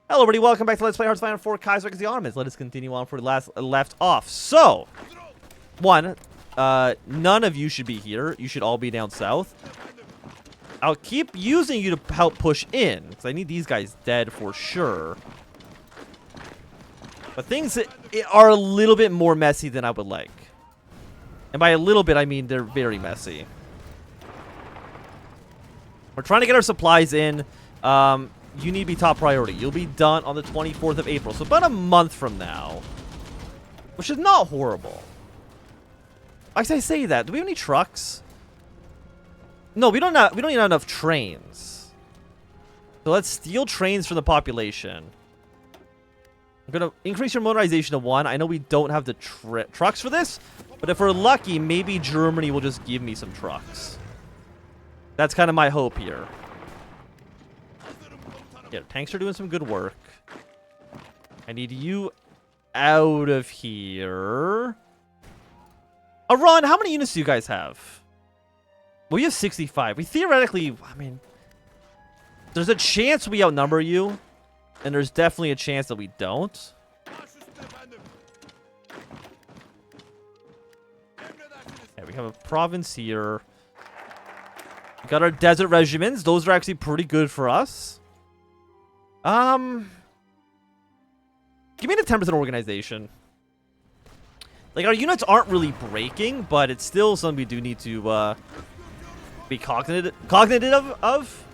Hello everybody, welcome back to Let's Play Hearts of Iron 4 Kaiserreich the Ottomans. Let us continue on for last left off. So, one, none of you should be here. You should all be down south. I'll keep using you to help push in, because I need these guys dead for sure. But things are a little bit more messy than I would like. And by a little bit, I mean they're very messy. We're trying to get our supplies in. You need to be top priority. You'll be done on the 24th of April, so about a month from now. Which is not horrible. I say that. Do we have any trucks? No, we don't even have enough trains. So let's steal trains from the population. I'm gonna increase your motorization to 1. I know we don't have the trucks for this, but if we're lucky, maybe Germany will just give me some trucks. That's kind of my hope here. Yeah, tanks are doing some good work. I need you out of here. Iran, how many units do you guys have? Well, you have 65. We theoretically, I mean, there's a chance we outnumber you, and there's definitely a chance that we don't. Yeah, we have a province here. We got our desert regiments. Those are actually pretty good for us. Give me the 10% organization. Like, our units aren't really breaking, but it's still something we do need to, be cognitive of.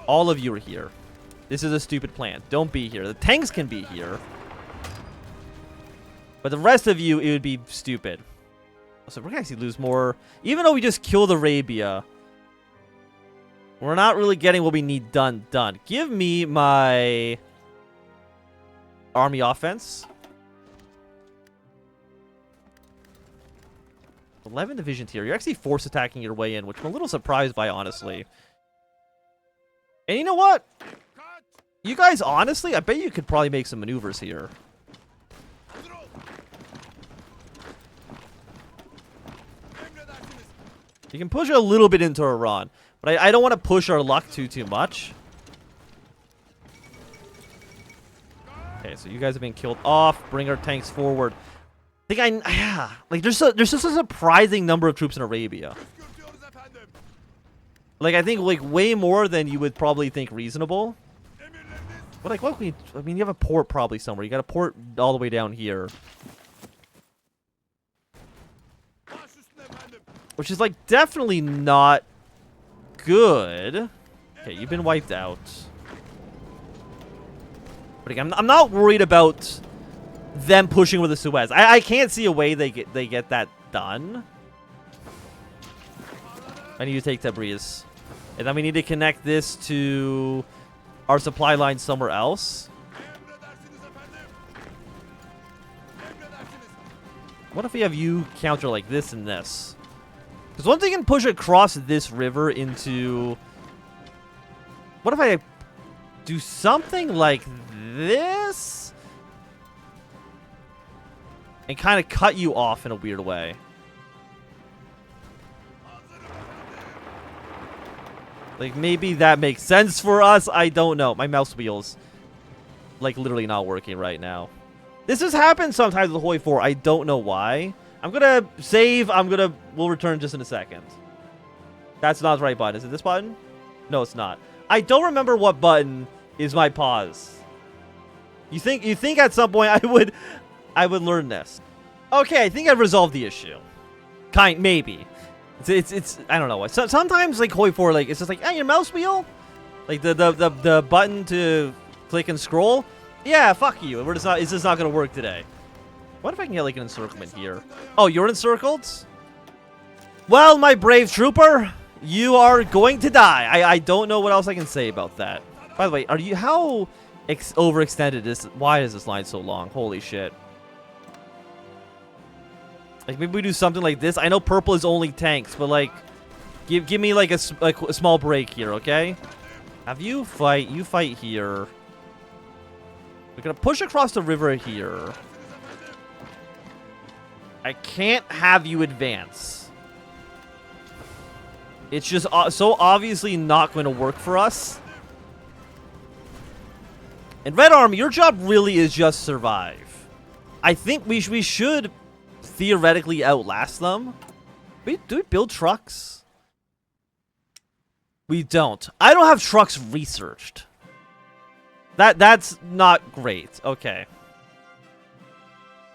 All of you are here. This is a stupid plan. Don't be here. The tanks can be here. But the rest of you, it would be stupid. So we're gonna actually lose more. Even though we just killed Arabia, we're not really getting what we need done. Give me my army offense. 11 divisions here. You're actually force attacking your way in, which I'm a little surprised by, honestly. And you know what? You guys, honestly, I bet you could probably make some maneuvers here. You can push a little bit into Iran. But I don't want to push our luck too much. Okay, so you guys have been killed off. Bring our tanks forward. Yeah, like there's just a surprising number of troops in Arabia. Like I think like way more than you would probably think reasonable. But like what we? I mean, you have a port probably somewhere. You got a port all the way down here, which is like definitely not good. Okay, you've been wiped out. But again, I'm not worried about them pushing with the Suez. I can't see a way they get that done. I need to take Tabriz. And then we need to connect this to our supply line somewhere else. What if we have you counter like this and this? Because once they can push across this river into... What if I do something like this? And kind of cut you off in a weird way. Like, maybe that makes sense for us. I don't know. My mouse wheel's, like, literally not working right now. This has happened sometimes with Hoi 4. I don't know why. I'm gonna save. We'll return just in a second. That's not the right button. Is it this button? No, it's not. I don't remember what button is my pause. You think at some point I would learn this. Okay, I think I've resolved the issue. Maybe. It's I don't know. Sometimes like Hoi 4, like it's just like, your mouse wheel, like the button to click and scroll. Yeah, fuck you. It's just not gonna work today. What if I can get like an encirclement here? Oh, you're encircled? Well, my brave trooper, you are going to die. I don't know what else I can say about that. By the way, how overextended is? Why is this line so long? Holy shit. Like maybe we do something like this. I know purple is only tanks, but like, give me like a small break here, okay? Have you fight? You fight here. We're gonna push across the river here. I can't have you advance. It's just so obviously not going to work for us And Red Army, your job really is just survive. I think we should theoretically outlast them. Do we build trucks? We don't. I don't have trucks researched. That's not great. Okay.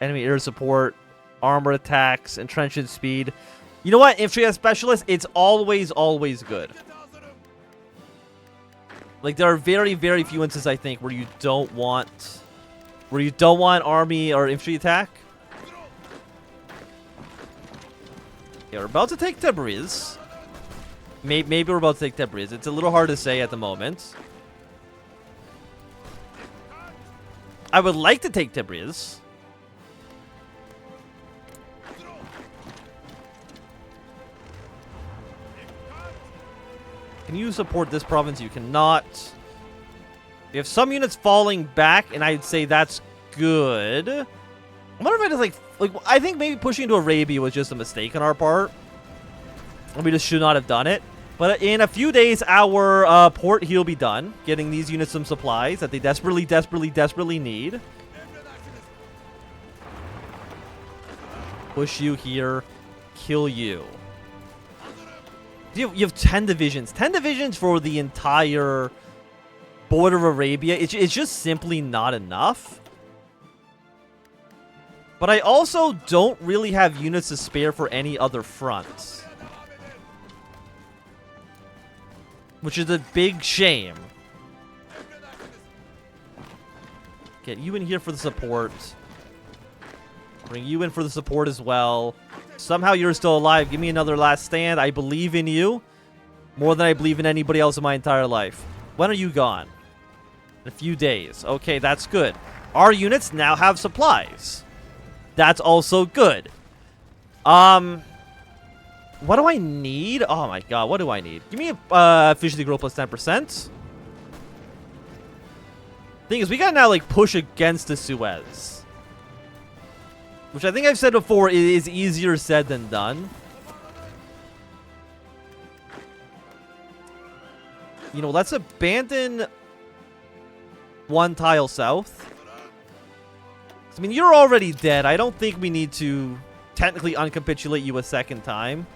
Enemy air support, armor attacks, entrenchment speed. You know what? Infantry as specialist, it's always good. Like, there are very, very few instances, I think, where you don't want army or infantry attack. Yeah, we're about to take Tabriz. Maybe we're about to take Tabriz. It's a little hard to say at the moment. I would like to take Tabriz. Can you support this province? You cannot. You have some units falling back, and I'd say that's good. I wonder if I just like I think maybe pushing into Arabia was just a mistake on our part. We just should not have done it. But in a few days, our port here will be done. Getting these units some supplies that they desperately need. Push you here. Kill you. You have 10 divisions. 10 divisions for the entire border of Arabia. It's just simply not enough. But I also don't really have units to spare for any other fronts. Which is a big shame. Get you in here for the support. Bring you in for the support as well. Somehow you're still alive. Give me another last stand. I believe in you. More than I believe in anybody else in my entire life. When are you gone? In a few days. Okay, that's good. Our units now have supplies. That's also good. What do I need? Oh my god, what do I need? Give me a efficiency growth plus 10%. Thing is, we gotta now like push against the Suez. Which I think I've said before is easier said than done. You know, let's abandon one tile south. I mean, you're already dead. I don't think we need to technically uncapitulate you a second time.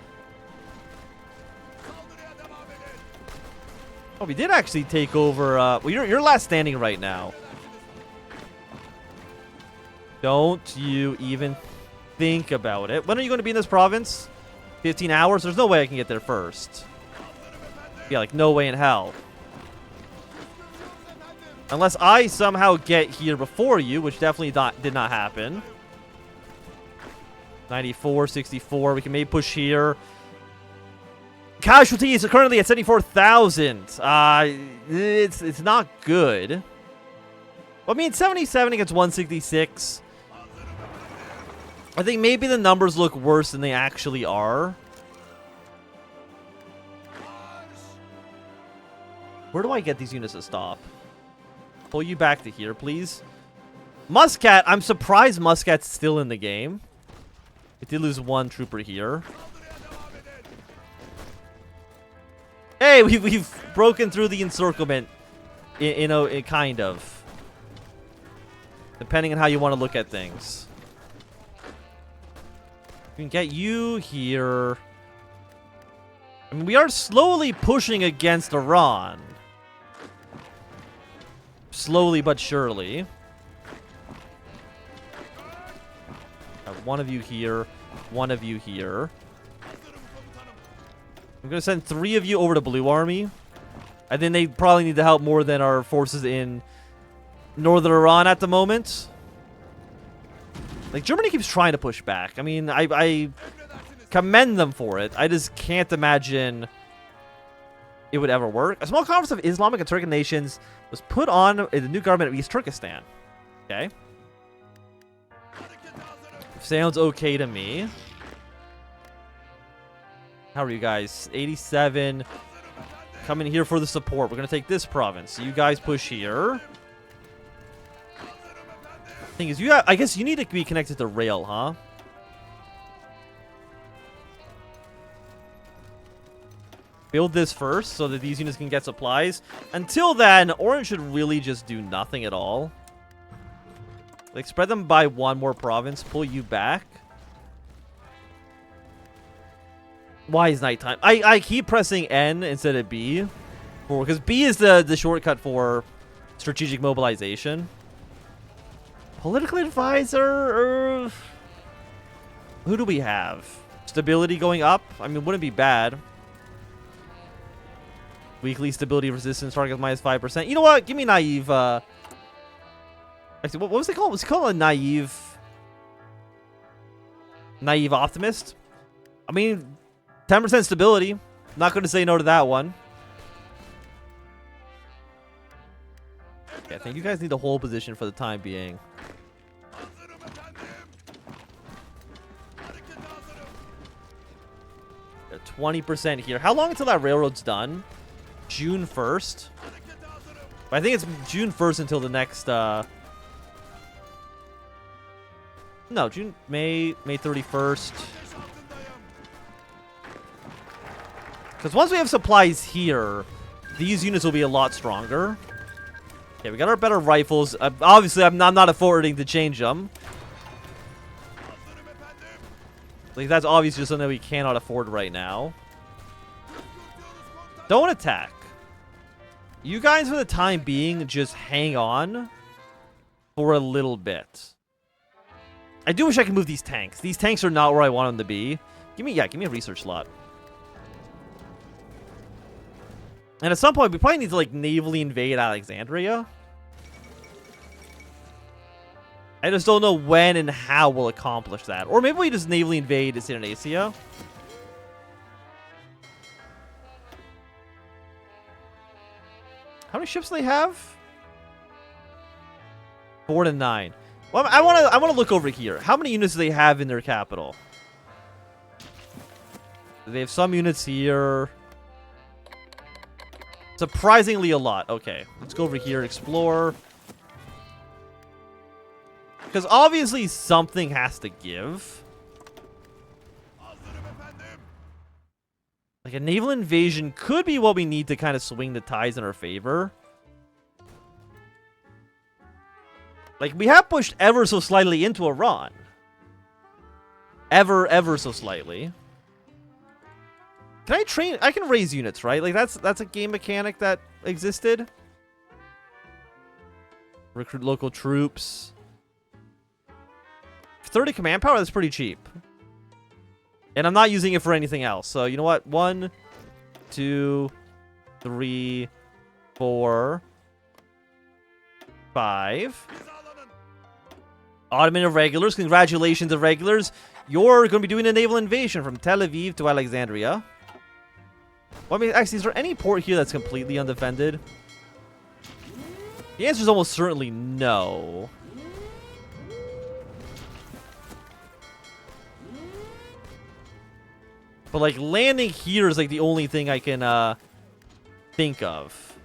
Oh, we did actually take over. Well, you're last standing right now. Don't you even think about it. When are you going to be in this province? 15 hours? There's no way I can get there first. Yeah, like no way in hell. Unless I somehow get here before you, which definitely did not happen. 94, 64. We can maybe push here. Casualties are currently at 74,000. It's not good. Well, I mean, 77 against 166. I think maybe the numbers look worse than they actually are. Where do I get these units to stop? Pull you back to here, please. Muscat. I'm surprised Muscat's still in the game. We did lose one trooper here. Hey, we've broken through the encirclement. Kind of. Depending on how you want to look at things. We can get you here. I mean, we are slowly pushing against Iran. Slowly but surely. One of you here. One of you here. I'm going to send 3 of you over to Blue Army. I think they probably need the help more than our forces in northern Iran at the moment. Like, Germany keeps trying to push back. I mean, I commend them for it. I just can't imagine it would ever work. A small conference of Islamic and Turkic nations was put on in the new government of East Turkestan. Okay. Sounds okay to me. How are you guys? 87. Come in here for the support. We're going to take this province. You guys push here. Thing is, I guess you need to be connected to rail, huh? Build this first so that these units can get supplies. Until then, orange should really just do nothing at all. Like, spread them by one more province. Pull you back. Why is nighttime? I keep pressing N instead of B. Because B is the shortcut for strategic mobilization. Political advisor? Who do we have? Stability going up? I mean, wouldn't be bad. Weekly stability resistance target minus 5%. You know what? Give me naive. Actually, what was it called? Was it called a naive optimist? I mean, 10% stability. Not going to say no to that one. Okay, I think you guys need to hold position for the time being. 20% here. How long until that railroad's done? June 1st? I think it's June 1st until the next, no, May 31st. Because once we have supplies here, these units will be a lot stronger. Okay, we got our better rifles. Obviously, I'm not affording to change them. Like, that's obviously just something we cannot afford right now. Don't attack. You guys, for the time being, just hang on for a little bit. I do wish I could move these tanks. These tanks are not where I want them to be. Give me a research slot. And at some point, we probably need to, like, navally invade Alexandria. I just don't know when and how we'll accomplish that. Or maybe we just navally invade Cyrenaica. How many ships do they have? 4 to 9. Well, I want to look over here. How many units do they have in their capital? They have some units here. Surprisingly a lot. Okay, let's go over here, explore. Because obviously something has to give. Like, a naval invasion could be what we need to kind of swing the tides in our favor. Like, we have pushed ever so slightly into Iran. Ever so slightly. Can I train? I can raise units, right? Like, that's a game mechanic that existed. Recruit local troops. 30 command power, that's pretty cheap. And I'm not using it for anything else. So, you know what? 1, 2, 3, 4, 5. Ottoman irregulars. Congratulations, irregulars. You're going to be doing a naval invasion from Tel Aviv to Alexandria. Well, I mean, actually, is there any port here that's completely undefended? The answer is almost certainly no. But, like, landing here is, like, the only thing I can, think of.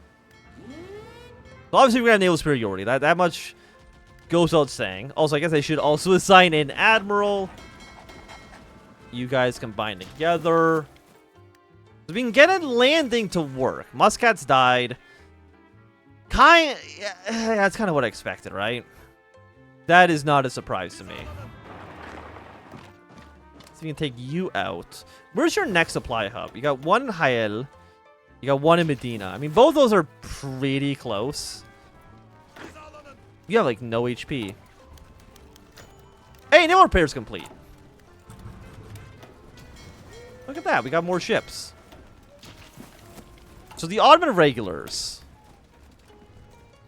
So obviously, we got naval superiority. That much goes without saying. Also, I guess I should also assign an admiral. You guys combine together. So we can get a landing to work. Muscat's died. Yeah, that's kind of what I expected, right? That is not a surprise to me. So we can take you out. Where's your next supply hub? You got one in Hael. You got one in Medina. I mean, both those are pretty close. You have, like, no HP. Hey, naval repair's complete. Look at that. We got more ships. So the Ottoman regulars.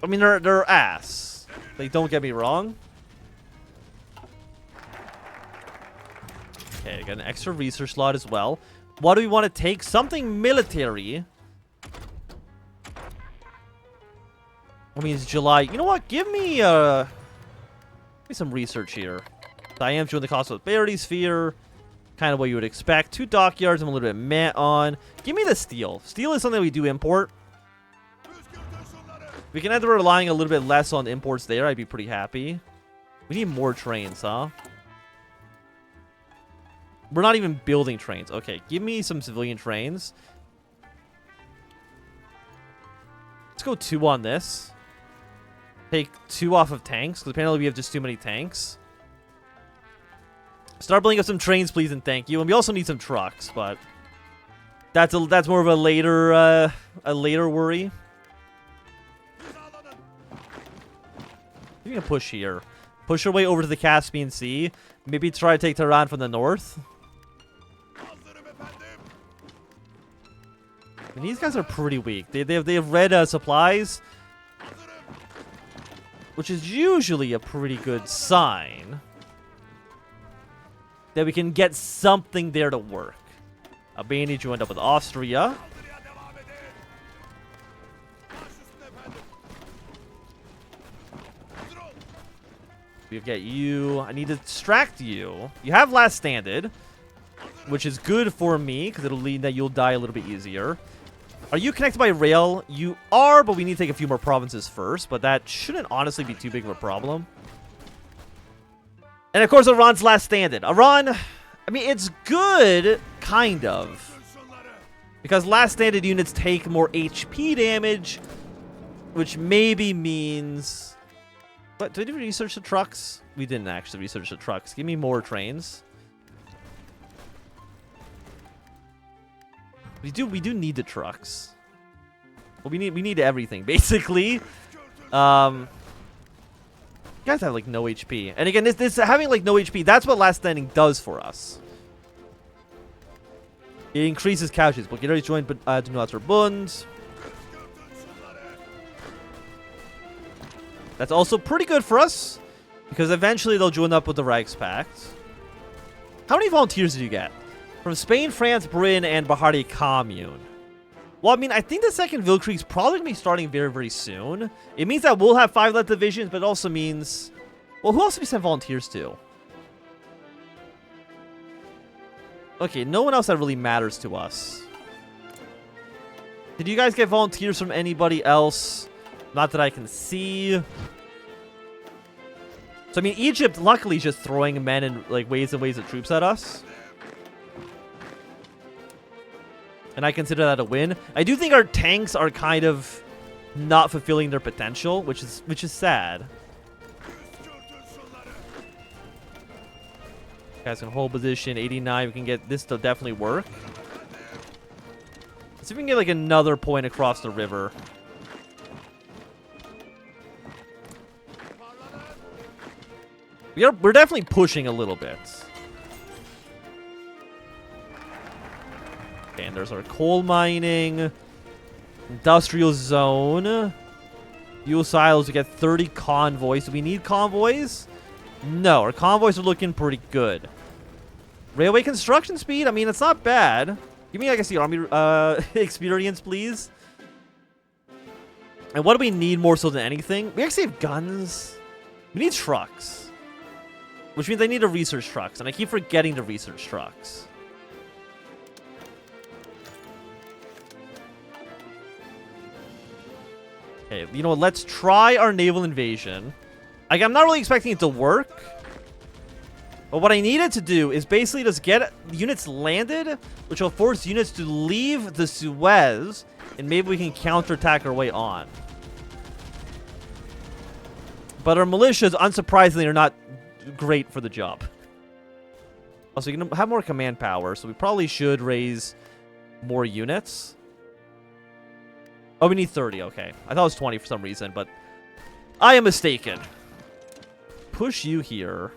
I mean, they're ass. Like, don't get me wrong. Okay, got an extra research slot as well. What do we want to take? Something military. I mean, it's July. You know what? Give me some research here. I am showing the cost of the Barity Sphere. Kind of what you would expect. 2 dockyards I'm a little bit meh on. Give me the steel. Steel is something we do import. We can end up relying a little bit less on imports there. I'd be pretty happy. We need more trains, huh? We're not even building trains. Okay, give me some civilian trains. Let's go 2 on this. Take 2 off of tanks, because apparently we have just too many tanks. Start building up some trains, please, and thank you. And we also need some trucks, but that's more of a later worry. We're gonna push here. Push our way over to the Caspian Sea. Maybe try to take Tehran from the north. And these guys are pretty weak. They have red supplies, which is usually a pretty good sign that we can get something there to work. Albania joined up with Austria. We get you. I need to distract you. You have last standard, which is good for me because it'll mean that you'll die a little bit easier. Are you connected by rail? You are, but we need to take a few more provinces first. But that shouldn't honestly be too big of a problem. And of course, Iran's last standard. Iran, I mean, it's good, kind of. Because last standard units take more HP damage, which maybe means... What, did we research the trucks? We didn't actually research the trucks. Give me more trains. We do need the trucks. Well, we need everything, basically. You guys have like no HP. And again, this having like no HP, that's what last standing does for us. It increases casualties. Bulgaria joined Do Not Verbund. That's also pretty good for us, because eventually they'll join up with the Reichspakt. How many volunteers did you get? From Spain, France, Britain, and Bahari Commune. Well, I mean, I think the second Weltkrieg's probably going to be starting very, very soon. It means that we'll have 5 left divisions, but it also means... Well, who else did we send volunteers to? Okay, no one else that really matters to us. Did you guys get volunteers from anybody else? Not that I can see. So, I mean, Egypt, luckily, is just throwing men and like waves and waves of troops at us. And I consider that a win. I do think our tanks are kind of not fulfilling their potential, which is sad. Guys can hold position, 89. We can get this to definitely work. Let's see if we can get like another point across the river. We're definitely pushing a little bit. Okay, and there's our coal mining. Industrial zone. Fuel silos, we get 30 convoys. Do we need convoys? No, our convoys are looking pretty good. Railway construction speed, I mean, it's not bad. Give me, I guess, the army experience, please. And what do we need more so than anything? We actually have guns. We need trucks. Which means I need to research trucks, and I keep forgetting to research trucks. Okay, you know what? Let's try our naval invasion. I'm not really expecting it to work. But what I needed to do is basically just get units landed, which will force units to leave the Suez, and maybe we can counterattack our way on. But our militias, unsurprisingly, are not great for the job. Also, you can have more command power, so we probably should raise more units. Oh, we need 30, okay. I thought it was 20 for some reason, but I am mistaken. Push you here.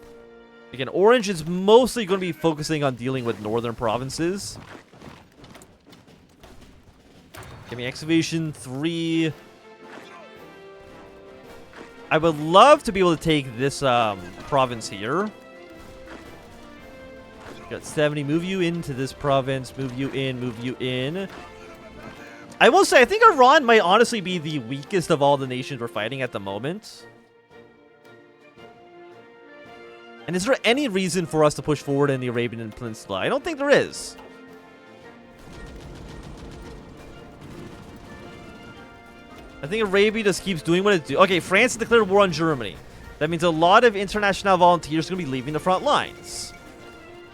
Again, Orange is mostly going to be focusing on dealing with northern provinces. Give me excavation 3. I would love to be able to take this province here. Got 70. Move you into this province. Move you in. Move you in. I will say, I think Iran might honestly be the weakest of all the nations we're fighting at the moment. And is there any reason for us to push forward in the Arabian Peninsula? I don't think there is. I think Arabia just keeps doing what it do. Okay, France has declared war on Germany. That means a lot of international volunteers are going to be leaving the front lines.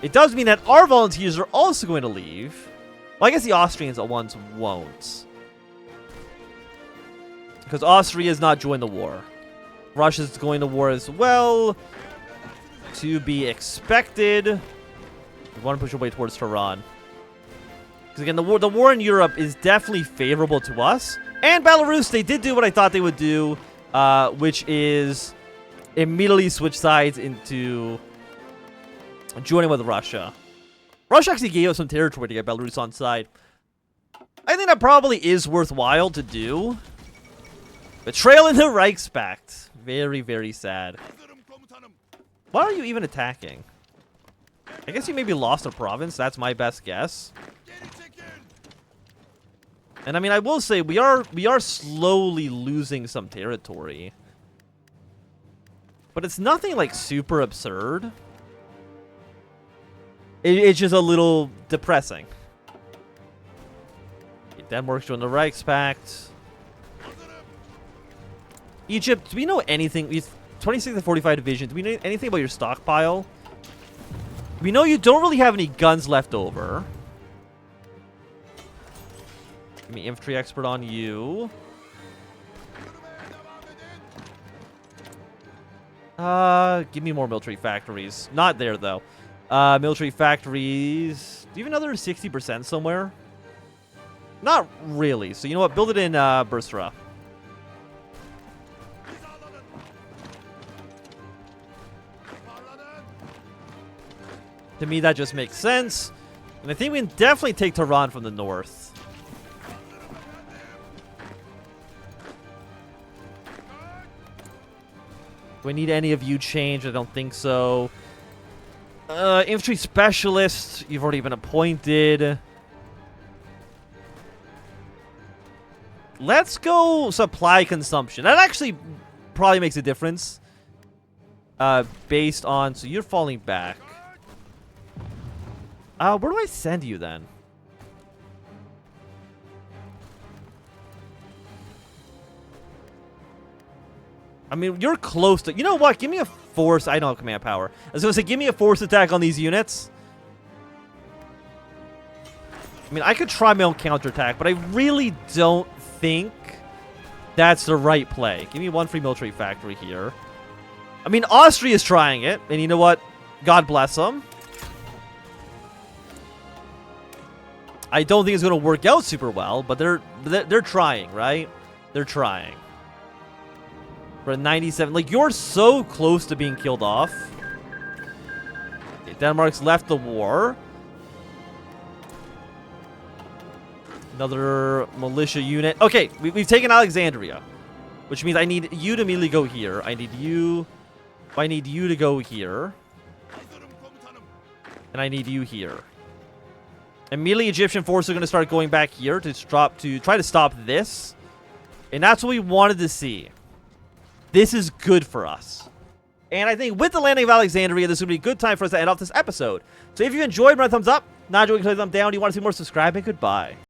It does mean that our volunteers are also going to leave. Well, I guess the Austrians at once won't. Because Austria is not joining the war. Russia's going to war as well. To be expected. We want to push our way towards Tehran. Because again, the war in Europe is definitely favorable to us. And Belarus, they did do what I thought they would do, which is immediately switch sides into joining with Russia. Russia actually gave us some territory to get Belarus on side. I think that probably is worthwhile to do. Betrayal in the Reichspakt. Very, very sad. Why are you even attacking? I guess you maybe lost a province. That's my best guess. And I mean, I will say we are slowly losing some territory. But it's nothing like super absurd. It's just a little depressing. Denmark's joined the Reichspakt. Egypt, do we know anything? 26 to 45 division. Do we know anything about your stockpile? We know you don't really have any guns left over. Give me infantry expert on you. Give me more military factories. Not there, though. Military factories. Do you have another 60% somewhere? Not really. So, you know what? Build it in Bursra. To me, that just makes sense. And I think we can definitely take Tehran from the north. Do I need any of you changed? I don't think so. Infantry specialist. You've already been appointed. Let's go supply consumption. That actually probably makes a difference. Based on... So you're falling back. Where do I send you then? I mean, you're close to... You know what? Give me a force... I don't have command power. I was going to say, give me a force attack on these units. I mean, I could try my own counterattack, but I really don't think that's the right play. Give me one free military factory here. I mean, Austria is trying it, and you know what? God bless them. I don't think it's going to work out super well, but they're trying, right? They're trying. For a 97, like, you're so close to being killed off. Okay, Denmark's left the war. Another militia unit. Okay, we've taken Alexandria, which means I need you to immediately go here. I need you to go here. And I need you here. Immediately, Egyptian forces are going to start going back here to try to stop this. And that's what we wanted to see. This is good for us. And I think with the landing of Alexandria, this would be a good time for us to end off this episode. So if you enjoyed, run a thumbs up. Not enjoying, click a thumbs down. Do you want to see more, subscribe, and goodbye.